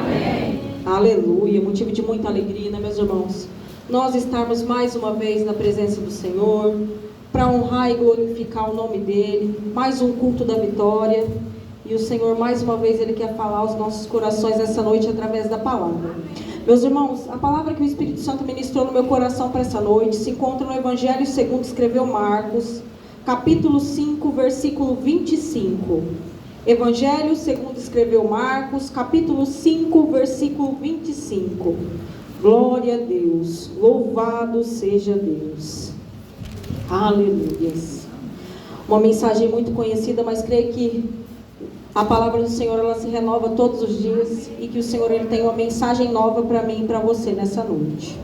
Amém. Aleluia, motivo de muita alegria, né, meus irmãos? Nós estarmos mais uma vez na presença do Senhor, para honrar e glorificar o nome dEle, mais um culto da vitória, e o Senhor mais uma vez Ele quer falar aos nossos corações essa noite através da palavra. Meus irmãos, a palavra que o Espírito Santo ministrou no meu coração para essa noite se encontra no Evangelho segundo escreveu Marcos, capítulo 5, versículo 25. Evangelho segundo escreveu Marcos, capítulo 5, versículo 25. Glória a Deus, louvado seja Deus. Aleluias. Uma mensagem muito conhecida, mas creio que a palavra do Senhor, ela se renova todos os dias, e que o Senhor, Ele tem uma mensagem nova para mim e para você nessa noite.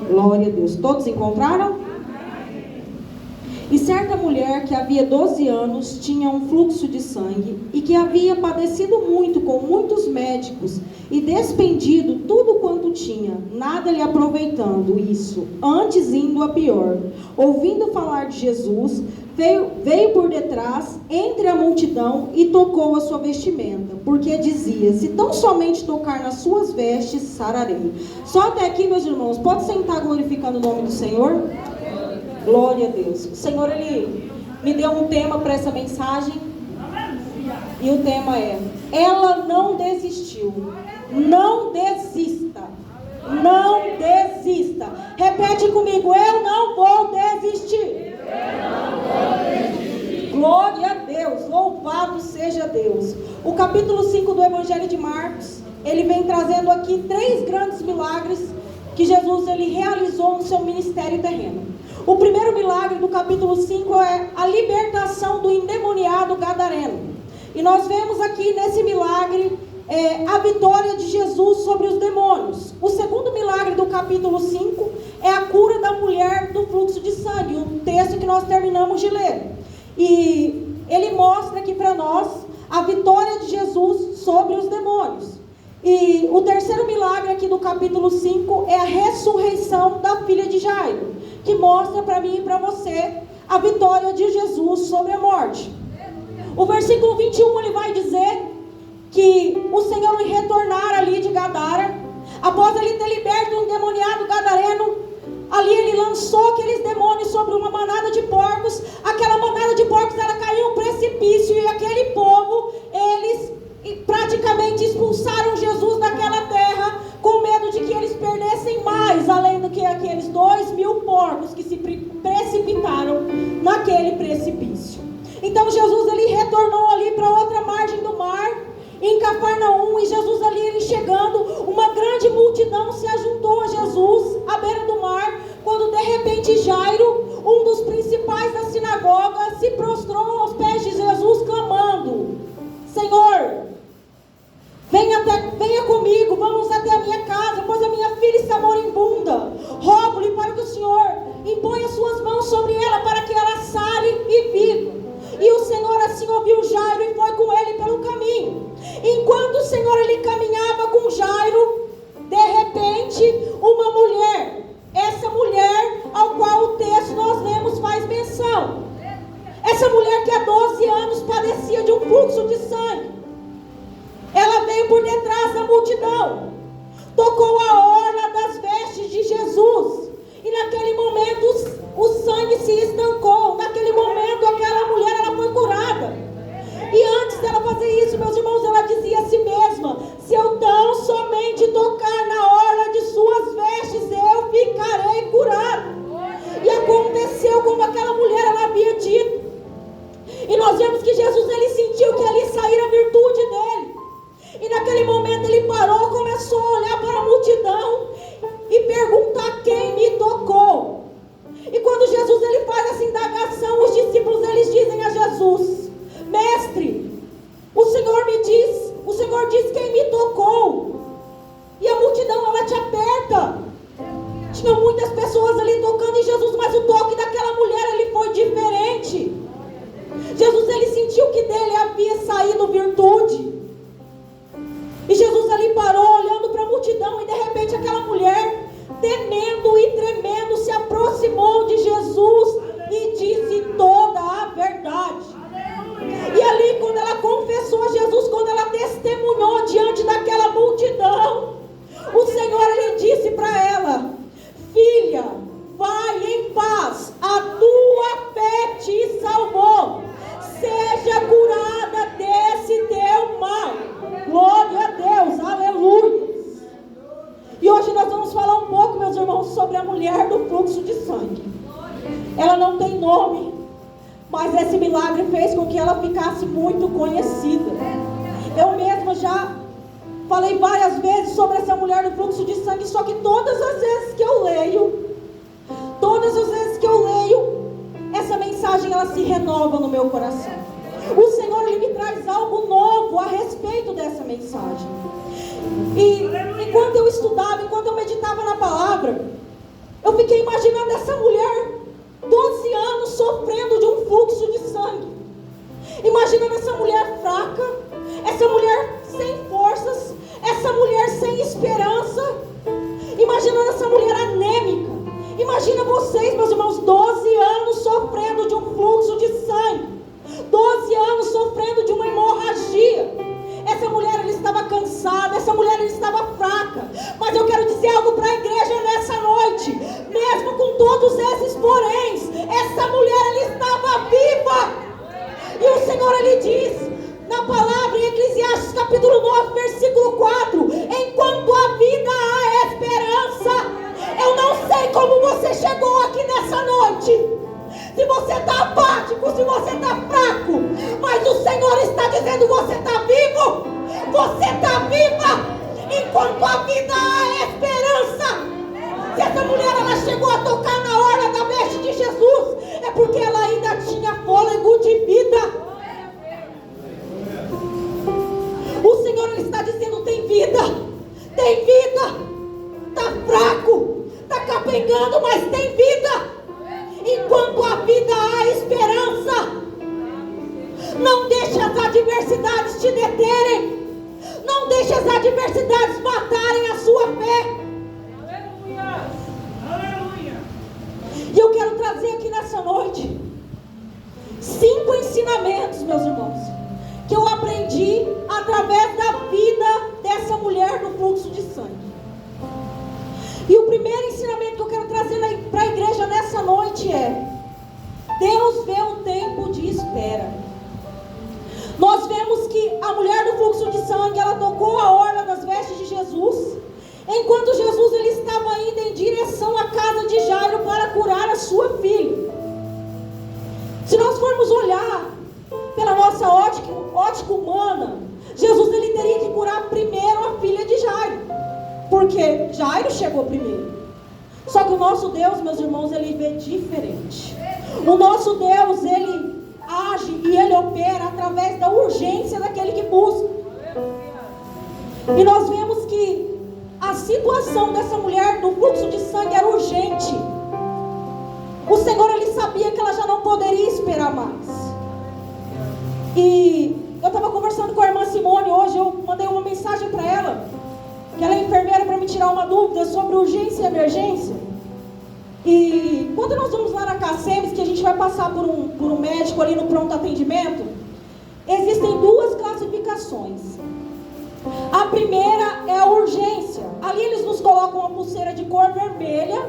Glória a Deus. Todos encontraram? E certa mulher que havia 12 anos tinha um fluxo de sangue e que havia padecido muito com muitos médicos e despendido tudo quanto tinha, nada lhe aproveitando isso, antes indo a pior. Ouvindo falar de Jesus, veio por detrás, entre a multidão, e tocou a sua vestimenta, porque dizia: se tão somente tocar nas suas vestes, sararei. Só até aqui, meus irmãos. Pode sentar glorificando o nome do Senhor? Glória a Deus. O Senhor, Ele me deu um tema para essa mensagem, e o tema é: ela não desistiu. Não desista. Não desista. Repete comigo: eu não vou desistir. Glória a Deus, louvado seja Deus. O capítulo 5 do Evangelho de Marcos, ele vem trazendo aqui 3 grandes milagres que Jesus, ele realizou no seu ministério terreno. O primeiro milagre do capítulo 5 é a libertação do endemoniado gadareno. E nós vemos aqui nesse milagre a vitória de Jesus sobre os demônios. O segundo milagre do capítulo 5 é a cura da mulher do fluxo de sangue, o texto que nós terminamos de ler. E ele mostra aqui para nós a vitória de Jesus sobre os demônios. E o terceiro milagre aqui do capítulo 5 é a ressurreição da filha de Jairo, que mostra para mim e para você a vitória de Jesus sobre a morte. O versículo 21, ele vai dizer que o Senhor vai retornar ali de Gadara, após ele ter liberto um endemoniado gadareno. Ali ele lançou aqueles demônios sobre uma manada de porcos. Aquela manada de porcos, ela caiu em um precipício, e aquele povo, eles praticamente expulsaram Jesus daquela terra, com medo de que eles perdessem mais, além do que aqueles 2.000 porcos que se precipitaram naquele precipício. Então Jesus, ele retornou ali para outra margem do mar, em Cafarnaum, e Jesus ali, ele chegando, uma grande multidão se ajuntou a Jesus à beira do mar, quando de repente Jairo, um dos principais da sinagoga, se prostrou aos pés de Jesus, clamando: Senhor, venha comigo, vamos até a minha casa, pois a minha filha está moribunda. Rogo-lhe para que o Senhor imponha suas mãos sobre ela, para que ela sare e viva. E o Senhor assim ouviu Jairo e foi com ele pelo caminho. Enquanto o Senhor, ele caminhava com Jairo, de repente uma mulher, essa mulher ao qual o texto nós lemos faz menção, essa mulher que há 12 anos padecia de um fluxo de sangue, ela veio por detrás da multidão, tocou a orla das vestes de Jesus, e naquele momento o sangue se estancou. Naquele momento aquela mulher, ela foi curada. E antes dela fazer isso, meus irmãos, ela dizia a si mesma: se eu tão somente tocar na orla de suas vestes, eu ficarei curada. E aconteceu como aquela mulher, ela havia dito. E nós vemos que Jesus, ele sentiu que ali saíra a virtude dele. E naquele momento ele parou, começou a olhar para a multidão e perguntar: quem me tocou? E quando Jesus, ele faz essa indagação, os discípulos, eles dizem a Jesus: Mestre, o Senhor diz quem me tocou. E a multidão, ela te aperta. Tinha muitas pessoas ali tocando em Jesus, mas o toque daquela mulher, ele foi diferente. Jesus, ele sentiu que dele havia saído virtude. E Jesus ali parou, olhando para a multidão, e de repente aquela mulher, temendo e tremendo, se aproximou de Jesus e disse toda a verdade. E ali, quando ela confessou a Jesus, quando ela testemunhou diante daquela multidão, milagre fez com que ela ficasse muito conhecida. Eu mesma já falei várias vezes sobre essa mulher do fluxo de sangue, só que todas as vezes que eu leio, essa mensagem ela se renova no meu coração. O Senhor, Ele me traz algo novo a respeito dessa mensagem. E enquanto eu estudava, enquanto eu meditava na palavra, eu fiquei imaginando essa mulher, 12 anos, sofrendo de um fluxo de sangue. Imaginando essa mulher fraca, essa mulher sem forças, essa mulher sem esperança. Imaginando essa mulher anêmica. Imagina vocês, meus irmãos, 12 anos sofrendo de um fluxo de sangue. 12 anos sofrendo de uma hemorragia. Essa mulher, ela estava cansada, essa mulher, ela estava fraca. Mas eu quero dizer algo para a igreja nessa noite. Mesmo com todos esses poréns, essa mulher, ela estava viva. E o Senhor, Ele diz na palavra em Eclesiastes capítulo 9, versículo 4: enquanto a vida há esperança. Eu não sei como você chegou aqui nessa noite, se você está apático, se você está fraco, mas o Senhor está dizendo: você está vivo, você está viva. Enquanto a vida há esperança. Se essa mulher, ela chegou a tocar na orla da veste de Jesus, é porque ela ainda tinha fôlego de vida. O Senhor, Ele está dizendo: tem vida, está fraco, está capengando, mas tem vida. Enquanto a vida há esperança. Não deixe as adversidades te deterem, não deixe as adversidades matarem a sua fé. Aleluia. E eu quero trazer aqui nessa noite 5 ensinamentos, meus irmãos, que eu aprendi através da vida dessa mulher do fluxo de sangue. E o primeiro ensinamento que eu quero trazer para a igreja nessa noite é: Deus vê o tempo de espera. Nós vemos que a mulher do fluxo de sangue, ela tocou a orla das vestes de Jesus, enquanto Jesus, ele estava indo em direção à casa de Jairo para curar a sua filha. Se nós formos olhar pela nossa ótica humana, Jesus, ele teria que curar primeiro a filha de Jairo, porque Jairo chegou primeiro. Só que o nosso Deus, meus irmãos, ele vê diferente. O nosso Deus, ele age e ele opera através da urgência daquele que busca. E nós vemos que a situação dessa mulher do fluxo de sangue era urgente. O Senhor, ele sabia que ela já não poderia esperar mais. E eu estava conversando com a irmã Simone hoje, eu mandei uma mensagem para ela, que ela é enfermeira, para me tirar uma dúvida sobre urgência e emergência. E quando nós vamos lá na CACEMES, que a gente vai passar por um médico ali no pronto atendimento, existem 2 classificações. A primeira é a urgência. Ali eles nos colocam uma pulseira de cor vermelha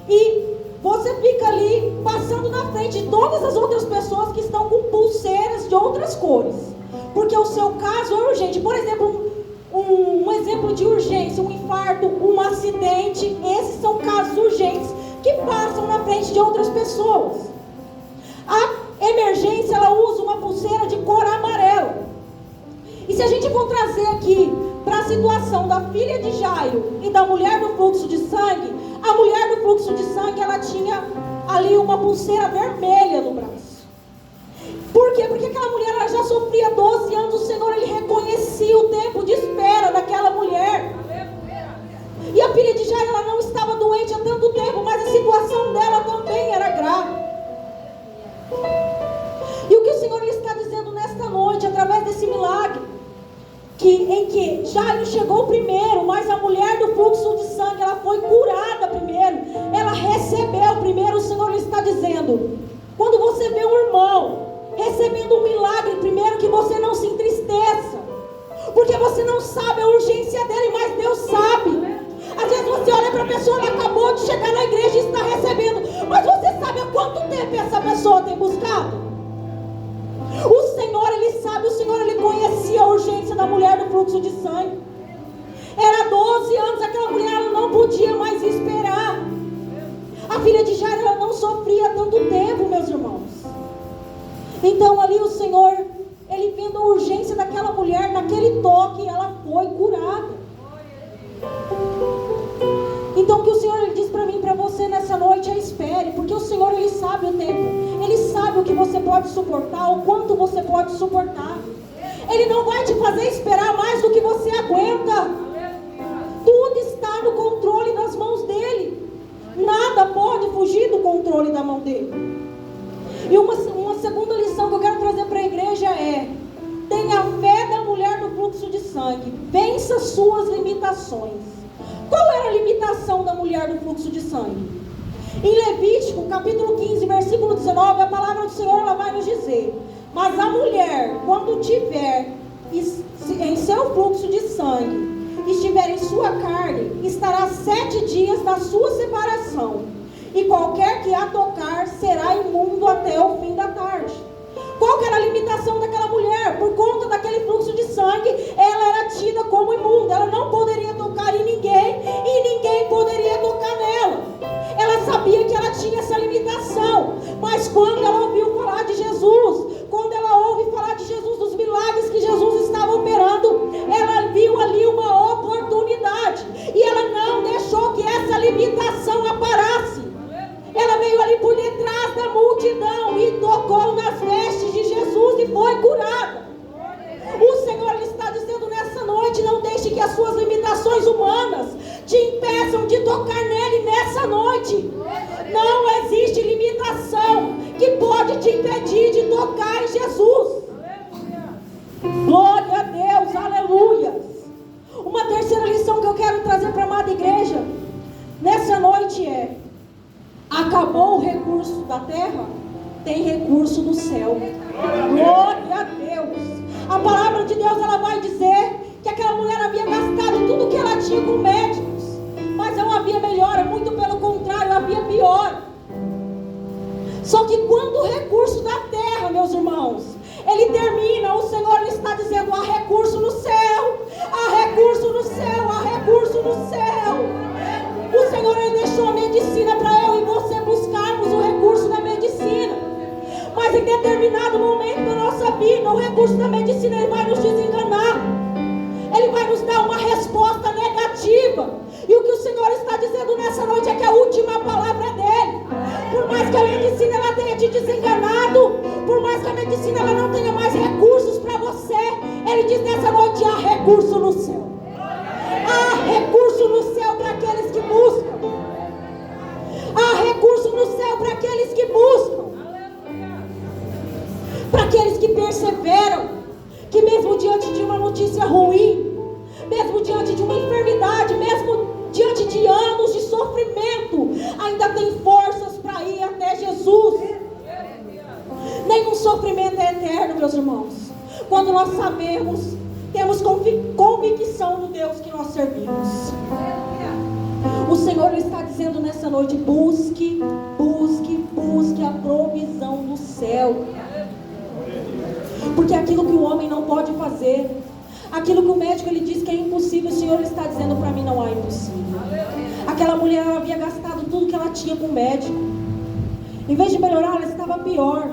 e você fica ali passando na frente de todas as outras pessoas que estão com pulseiras de outras cores, porque o seu caso é urgente. Por exemplo, um exemplo de urgência, um infarto, um acidente, esses são casos urgentes que passam na frente de outras pessoas. A emergência, ela usa uma pulseira de cor amarela. E se a gente for trazer aqui para a situação da filha de Jairo e da mulher do fluxo de sangue, a mulher do fluxo de sangue, ela tinha ali uma pulseira vermelha no braço. Por quê? Porque aquela mulher, ela já sofria 12 anos. O Senhor, ele reconhecia o tempo de espera daquela mulher. E a filha de Jairo, ela não estava doente há tanto tempo, mas a situação dela também era grave. E o que o Senhor, ele está dizendo nesta noite, através desse milagre, em que Jairo chegou primeiro, mas a mulher do fluxo de sangue, ela foi curada primeiro, ela recebeu primeiro. O Senhor, ele está dizendo: quando você vê um irmão recebendo um milagre, primeiro, que você não se entristeça, porque você não sabe a urgência dele, mas Deus sabe. Às vezes você olha para a pessoa, ela acabou de chegar na igreja e está recebendo, mas você sabe há quanto tempo essa pessoa tem buscado? O Senhor, ele sabe, o Senhor, ele conhecia a urgência da mulher do fluxo de sangue. Era 12 anos, aquela mulher, ela não podia mais esperar. A filha de Jairo, ela não sofria tanto tempo, meus irmãos. Então ali o Senhor, Ele vendo a urgência daquela mulher, naquele toque, ela foi curada. Então o que o Senhor Ele diz para mim e para você nessa noite é: espere, porque o Senhor Ele sabe o tempo, Ele sabe o que você pode suportar, o quanto você pode suportar. Ele não vai te fazer esperar mais do que você aguenta. Tudo está no controle, nas mãos dEle. Nada pode fugir do controle da mão dEle. E uma segunda lição que eu quero trazer para a igreja é: tenha fé da mulher do fluxo de sangue, vença suas limitações. Qual era a limitação da mulher do fluxo de sangue? Em Levítico, capítulo 15, versículo 19, a palavra do Senhor ela vai nos dizer: mas a mulher, quando tiver em seu fluxo de sangue, estiver em sua carne, estará 7 dias na sua separação, e qualquer que a tocar será imundo até o fim da tarde. Qual que era a limitação daquela mulher? Por conta daquele fluxo de sangue, ela era tida como imunda. Ela não poderia tocar em ninguém, e ninguém poderia tocar nela. Ela sabia que ela tinha essa limitação, mas quando ela ouviu falar de Jesus, quando ela ouve falar de Jesus, dos milagres que Jesus estava operando, ela viu ali uma oportunidade, e ela não deixou que essa limitação a parasse. Ela veio ali por detrás da multidão e tocou nas vestes de Jesus e foi curada. O Senhor está dizendo nessa noite: não deixe que as suas limitações humanas te impeçam de tocar nele nessa noite. Não existe limitação que pode te impedir de tocar em Jesus. Glória a Deus, aleluia. Uma terceira lição que eu quero trazer para a amada igreja nessa noite é: acabou o recurso da terra, tem recurso do céu. Glória a Deus. A palavra de Deus ela vai dizer que aquela mulher havia gastado tudo que ela tinha com médicos, mas não havia melhora, muito pelo contrário, havia pior. Só que quando o recurso da terra, meus irmãos, ele termina, o Senhor está dizendo: há recurso no céu, há recurso no céu, há recurso no céu. O Senhor ele deixou a medicina para eu e você buscarmos o recurso da medicina. Mas em determinado momento da nossa vida, o recurso da medicina ele vai nos desenganar. Ele vai nos dar uma resposta negativa. E o que o Senhor está dizendo nessa noite é que a última palavra é dele. Por mais que a medicina ela tenha te desenganado, por mais que a medicina ela não tenha mais recursos para você, ele diz nessa noite: há recurso no céu. Há recurso no céu para aqueles que buscam. Há recurso no céu para aqueles que buscam. Para aqueles que perseveram, que mesmo diante de uma notícia ruim, mesmo diante de uma enfermidade, mesmo diante de anos de sofrimento, ainda tem forças para ir até Jesus. Nenhum sofrimento é eterno, meus irmãos. Quando nós sabemos, temos convicção do Deus que nós servimos. O Senhor está dizendo nessa noite: busque, busque, busque a provisão do céu. Porque aquilo que o homem não pode fazer, aquilo que o médico ele diz que é impossível, o Senhor está dizendo: para mim não há impossível. Aquela mulher ela havia gastado tudo que ela tinha com o médico. Em vez de melhorar, ela estava pior.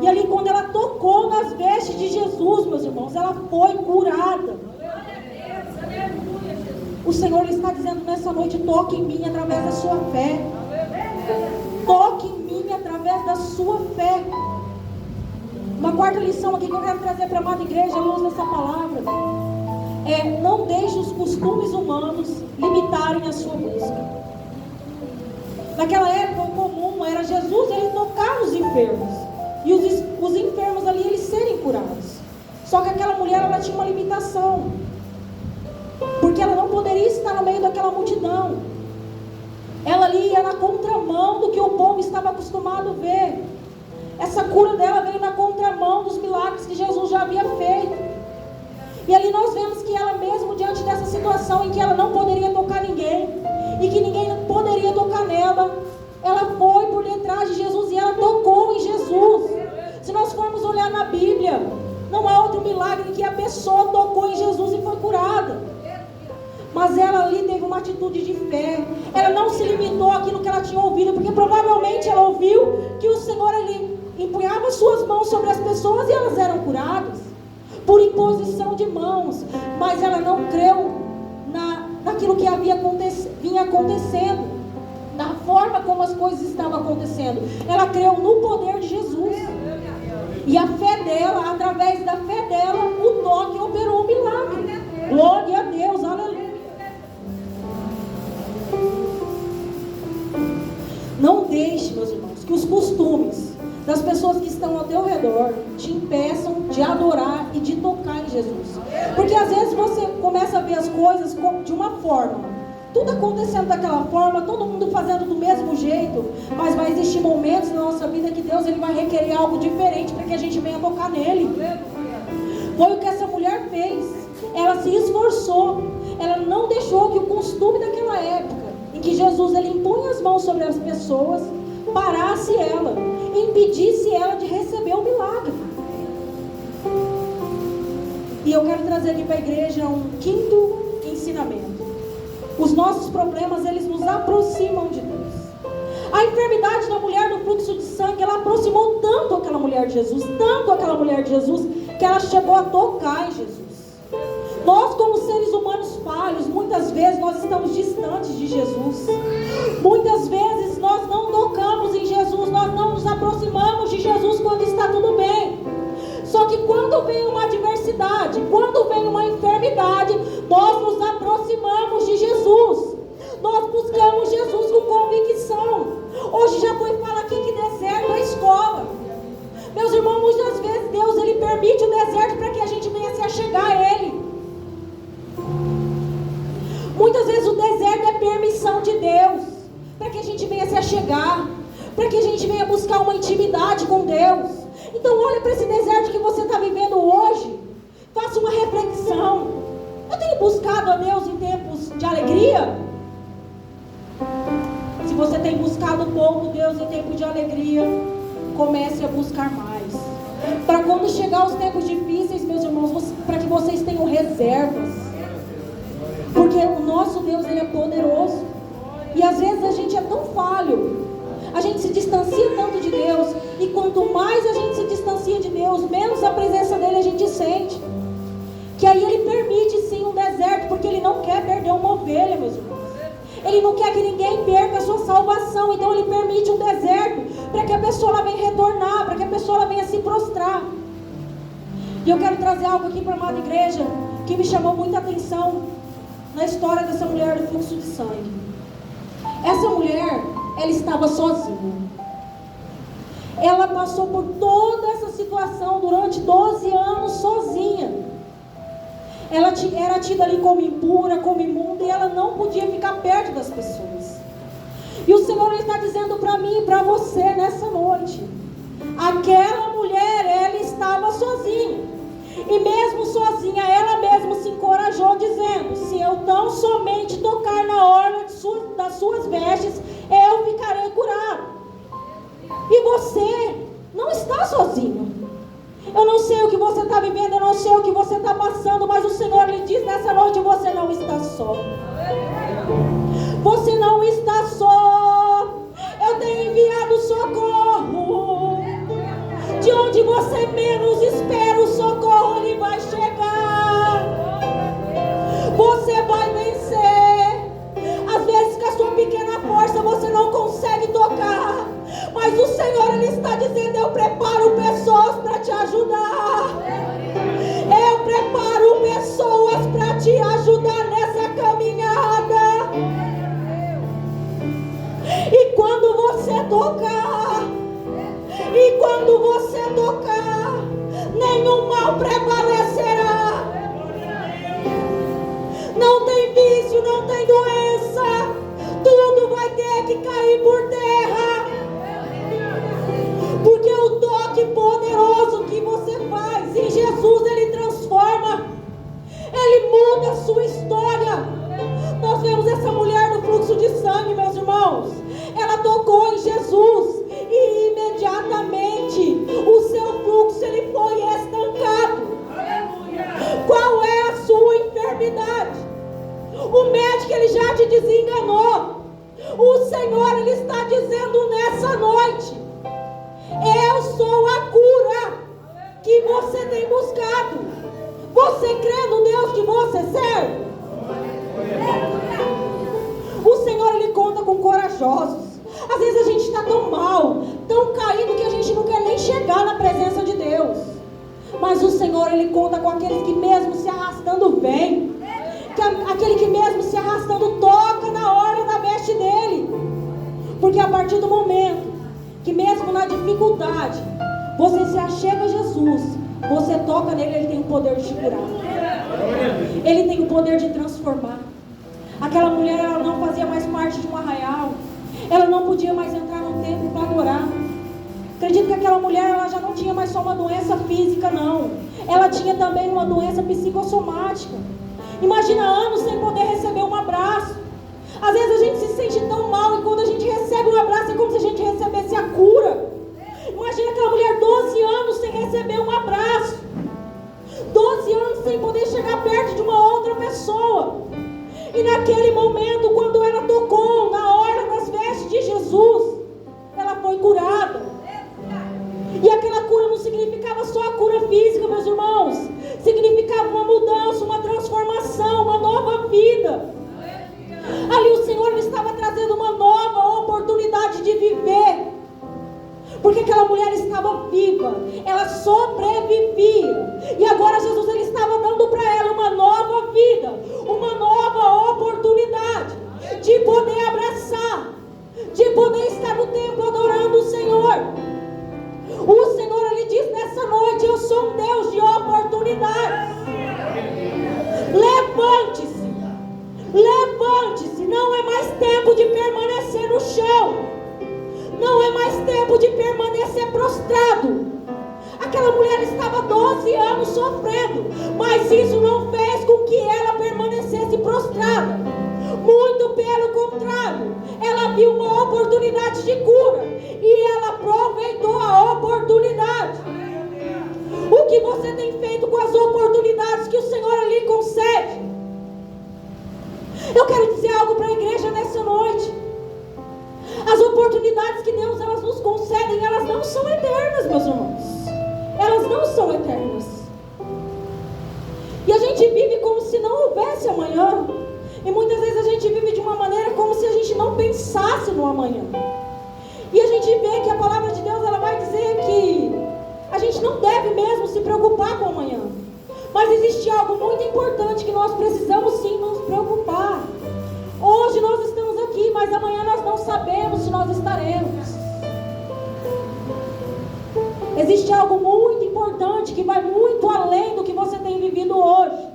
E ali quando ela tocou nas vestes de Jesus, meus irmãos, ela foi curada. O Senhor está dizendo nessa noite: toque em mim através da sua fé. Toque em mim através da sua fé. Uma quarta lição aqui que eu quero trazer para a amada igreja à luz dessa palavra é: não deixe os costumes humanos limitarem a sua busca. Naquela época o comum era Jesus ele tocar os enfermos e os enfermos ali eles serem curados. Só que aquela mulher ela tinha uma limitação, porque ela não poderia estar no meio daquela multidão. Ela ali ia na contramão do que o povo estava acostumado a ver. Essa cura dela veio na contramão dos milagres que Jesus já havia feito. E ali nós vemos que ela mesmo, diante dessa situação em que ela não poderia tocar ninguém, e que ninguém poderia tocar nela, ela foi por detrás de Jesus e ela tocou em Jesus. Se nós formos olhar na Bíblia, não há outro milagre em que a pessoa tocou em Jesus e foi curada. Mas ela ali teve uma atitude de fé. Ela não se limitou àquilo que ela tinha ouvido, porque provavelmente ela ouviu que o Senhor ele empunhava suas mãos sobre as pessoas e elas eram curadas por imposição de mãos, mas ela não creu naquilo que vinha acontecendo, na forma como as coisas estavam acontecendo. Ela creu no poder de Jesus, e a fé dela, através da fé dela, o toque operou um milagre. Glória a Deus, aleluia. Não deixe, meus irmãos, que os costumes das pessoas que estão ao teu redor te impeçam de adorar e de tocar em Jesus. Porque às vezes você começa a ver as coisas de uma forma, tudo acontecendo daquela forma, todo mundo fazendo do mesmo jeito, mas vai existir momentos na nossa vida que Deus ele vai requerer algo diferente para que a gente venha tocar nele. Foi o que essa mulher fez. Ela se esforçou, ela não deixou que o costume daquela época, em que Jesus ele impunha as mãos sobre as pessoas, parasse ela, impedisse ela de receber o milagre. E eu quero trazer aqui para a igreja um quinto ensinamento. Os nossos problemas, eles nos aproximam de Deus. A enfermidade da mulher do fluxo de sangue, ela aproximou tanto aquela mulher de Jesus, que ela chegou a tocar em Jesus. Nós, como seres humanos falhos, muitas vezes nós estamos distantes de Jesus. Muitas vezes nós não tocamos em Jesus, nós não nos aproximamos de Jesus quando está tudo bem. Só que quando vem uma adversidade, quando vem uma enfermidade, nós nos aproximamos de Jesus. Nós buscamos Jesus com convicção. Hoje já foi falar aqui que deserto é escola. Meus irmãos, muitas vezes Deus ele permite o deserto para que a gente venha se achegar a Ele. Muitas vezes o deserto é permissão de Deus para que a gente venha se achegar, para que a gente venha buscar uma intimidade com Deus. Então olha para esse deserto que você está vivendo hoje, faça uma reflexão. Eu tenho buscado a Deus em tempos de alegria? Se você tem buscado pouco Deus em tempos de alegria, comece a buscar mais, para quando chegar os tempos difíceis, meus irmãos, para que vocês tenham reservas. Porque o nosso Deus, ele é poderoso. E às vezes a gente é tão falho, a gente se distancia tanto de Deus, e quanto mais a gente se distancia de Deus, menos a presença dele a gente sente. Que aí ele permite sim um deserto, porque ele não quer perder uma ovelha, meus irmãos. Ele não quer que ninguém perca a sua salvação. Então ele permite um deserto para que a pessoa ela venha retornar, para que a pessoa ela venha se prostrar. E eu quero trazer algo aqui para a amada igreja que me chamou muita atenção na história dessa mulher do fluxo de sangue. Essa mulher, ela estava sozinha. Ela passou por toda essa situação durante 12 anos sozinha. Ela era tida ali como impura, como imunda, e ela não podia ficar perto das pessoas. E o Senhor está dizendo para mim e para você nessa noite: aquela mulher, ela estava sozinha. E mesmo sozinha, ela mesma se encorajou, dizendo: se eu tão somente tocar na orla das suas vestes, eu ficarei curado. E você não está sozinho. Eu não sei o que você está vivendo, eu não sei o que você está passando, mas o Senhor lhe diz nessa noite: você não está só. Você não está só. Eu tenho enviado socorro. De onde você menos espera, o socorro ele vai chegar. Você vai vencer. Às vezes com a sua pequena força você não consegue tocar, mas o Senhor ele está dizendo: eu preparo pessoas para te ajudar. Eu preparo pessoas para te ajudar nessa caminhada. E quando você tocar, nenhum mal prevalecerá. Não tem vício, não tem doença, tudo vai ter que cair por terra. Porque o toque poderoso que você faz em Jesus, ele transforma, ele muda a sua história. Nós vemos essa mulher no fluxo de sangue, meus irmãos. Ela tocou em Jesus e imediatamente o seu fluxo ele foi estancado. Qual é a sua enfermidade? O médico ele já te desenganou. O Senhor ele está dizendo nessa noite: Eu sou a cura que você tem buscado. Você crê no Deus que você serve? O Senhor, Ele conta com corajosos. Às vezes a gente está tão mal, tão caído, que a gente não quer nem chegar na presença de Deus. Mas o Senhor, Ele conta com aqueles que mesmo se arrastando vem. Aquele que mesmo se arrastando toca na hora da veste dele. Porque a partir do momento que mesmo na dificuldade você se achega a Jesus, você toca nele, ele tem o poder de te curar. Ele tem o poder de transformar. Aquela mulher, ela não fazia mais parte de um arraial. Ela não podia mais entrar no templo para adorar. Acredito que aquela mulher, ela já não tinha mais só uma doença física, não. Ela tinha também uma doença psicossomática. Imagina anos sem poder receber um abraço. Às vezes a gente se sente tão mal, e quando a gente recebe um abraço é como se a gente recebesse a cura. Imagina aquela mulher 12 anos sem receber um abraço, 12 anos sem poder chegar perto de uma outra pessoa. E naquele momento, quando ela tocou na hora das vestes de Jesus, ela foi curada. E aquela cura não significava só a cura física, meus irmãos. Significava uma mudança, uma transformação, uma nova vida. Ali o Senhor estava trazendo uma nova oportunidade de viver. Porque aquela mulher estava viva, ela sobrevivia. E agora Jesus, ele estava dando para ela uma nova vida, uma nova oportunidade de poder abraçar, de poder estar no templo adorando o Senhor. O Senhor, ele diz nessa noite: eu sou um Deus de oportunidades. Levante-se, levante-se. Não é mais tempo de permanecer no chão. Não é mais tempo de permanecer prostrado. Aquela mulher estava 12 anos sofrendo, mas isso não fez com que ela permanecesse prostrada. Muito pelo contrário, ela viu uma oportunidade de cura e ela aproveitou a oportunidade. O que você tem feito com as oportunidades que o Senhor lhe concede? Eu quero dizer algo para a igreja nessa noite. As oportunidades que Deus, elas nos concedem, elas não são eternas, meus irmãos. Elas não são eternas. E a gente vive como se não houvesse amanhã. E muitas vezes a gente vive de uma maneira como se a gente não pensasse no amanhã. E a gente vê que a palavra de Deus, ela vai dizer que a gente não deve mesmo se preocupar com o amanhã. Mas existe algo muito importante que nós precisamos sim nos preocupar. Hoje nós estamos aqui, mas amanhã nós não sabemos se nós estaremos. Existe algo muito importante que vai muito além do que você tem vivido hoje,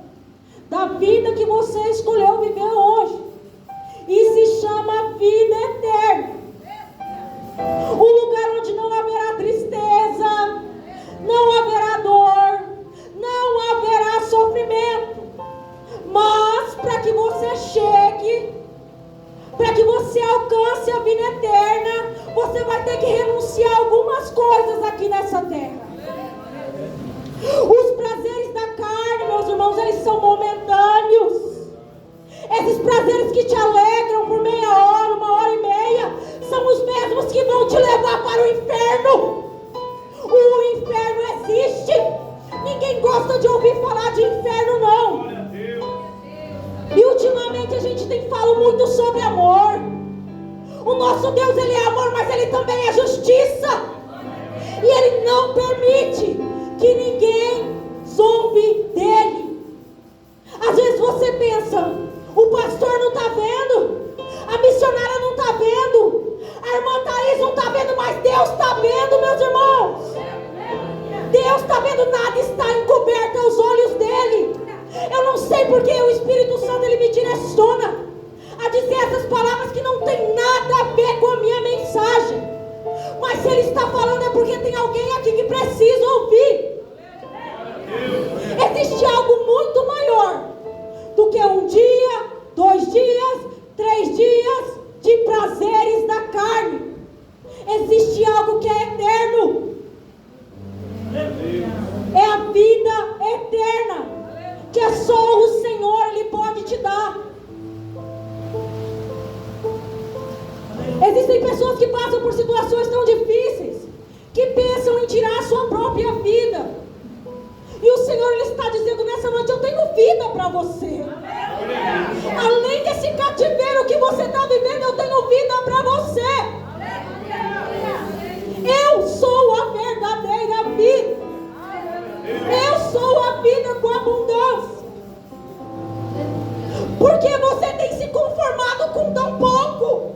da vida que você escolheu viver hoje, e se chama vida eterna. Um lugar onde não haverá tristeza, não haverá dor, não haverá sofrimento. Mas para que você chegue, para que você alcance a vida eterna, você vai ter que renunciar a algumas coisas aqui nessa terra. Os prazeres da carne, meus irmãos, eles são momentâneos. Esses prazeres que te alegram por meia hora, 1h30, são os mesmos que vão te levar para o inferno. O inferno existe. Ninguém gosta de ouvir falar de inferno, não. E ultimamente a gente tem falado muito sobre amor. O nosso Deus, ele é amor, mas ele também é justiça. E ele não permite que ninguém zombe dele. Às vezes você pensa: o pastor não está vendo, a missionária não está vendo, a irmã Thaís não está vendo, mas Deus está vendo, meus irmãos. Deus está vendo, nada está encoberto aos olhos dele. Eu não sei porque o Espírito Santo, ele me direciona a dizer essas palavras que não tem nada a ver com a minha mensagem. Mas se ele está falando é porque tem alguém aqui que precisa ouvir. Existe algo muito maior do que um dia, 2 dias, 3 dias de prazeres da carne. Existe algo que é eterno. É a vida eterna, que só o Senhor, ele pode te dar. Existem pessoas que passam por situações tão difíceis, que você. Além desse cativeiro que você está vivendo, eu tenho vida para você. Eu sou a verdadeira vida. Eu sou a vida com abundância. Porque você tem se conformado com tão pouco.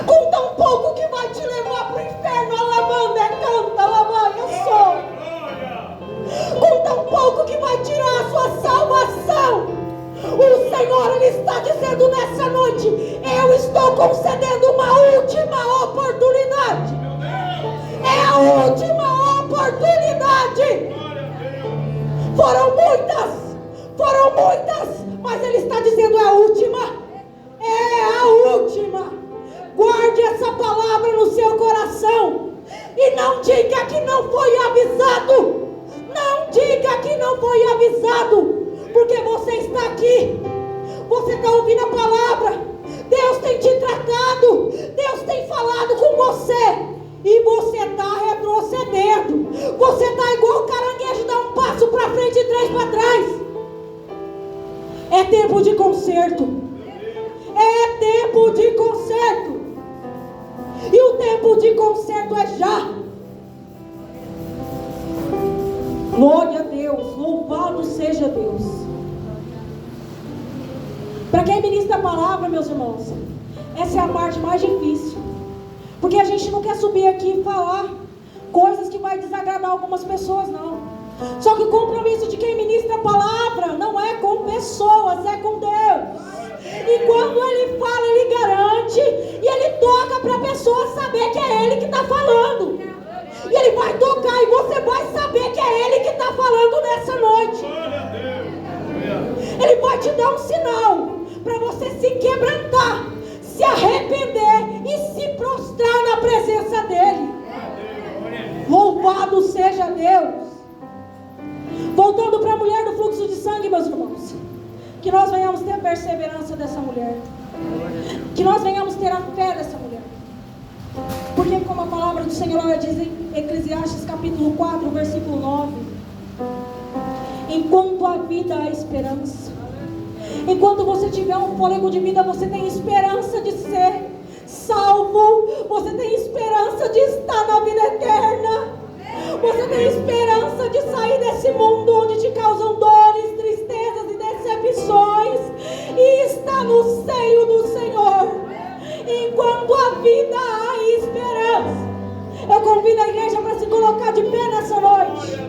Com tão pouco que vai te levar para o inferno. Alabanda, canta, alabanda, eu sou. Com tão pouco que vai tirar a sua salvação. O Senhor, Ele está dizendo nessa noite: eu estou concedendo uma última oportunidade. É a última oportunidade. Foram muitas, mas Ele está dizendo: é a última. É a última. Guarde essa palavra no seu coração e não diga que não foi avisado. Não diga que não foi avisado, porque você está aqui, você está ouvindo a palavra, Deus tem te tratado, Deus tem falado com você, e você está retrocedendo. Você está igual o caranguejo, dá um passo para frente e 3 para trás. É tempo de conserto. É tempo de conserto. E o tempo de conserto é já. Glória a Deus, louvado seja Deus. Para quem ministra a palavra, meus irmãos, essa é a parte mais difícil. Porque a gente não quer subir aqui e falar coisas que vai desagradar algumas pessoas, não. Só que o compromisso de quem ministra a palavra não é com pessoas, é com Deus. E quando Ele fala, Ele garante, e Ele toca para a pessoa saber que é Ele que está falando. E Ele vai tocar e você vai saber que é Ele que está falando nessa noite. Ele vai te dar um sinal para você se quebrantar, se arrepender e se prostrar na presença dEle. Louvado seja Deus. Voltando para a mulher do fluxo de sangue, meus irmãos, que nós venhamos ter a perseverança dessa mulher, que nós venhamos ter a fé dessa mulher. Porque como a palavra do Senhor ela diz em Eclesiastes capítulo 4, versículo 9: enquanto há vida há esperança. Enquanto você tiver um fôlego de vida, você tem esperança de ser salvo. Você tem esperança de estar na vida eterna. Você tem esperança de sair desse mundo onde te causam dores, tristezas e decepções, e estar no seio do Senhor. Enquanto a vida há esperança. Eu convido a igreja para se colocar de pé nessa noite.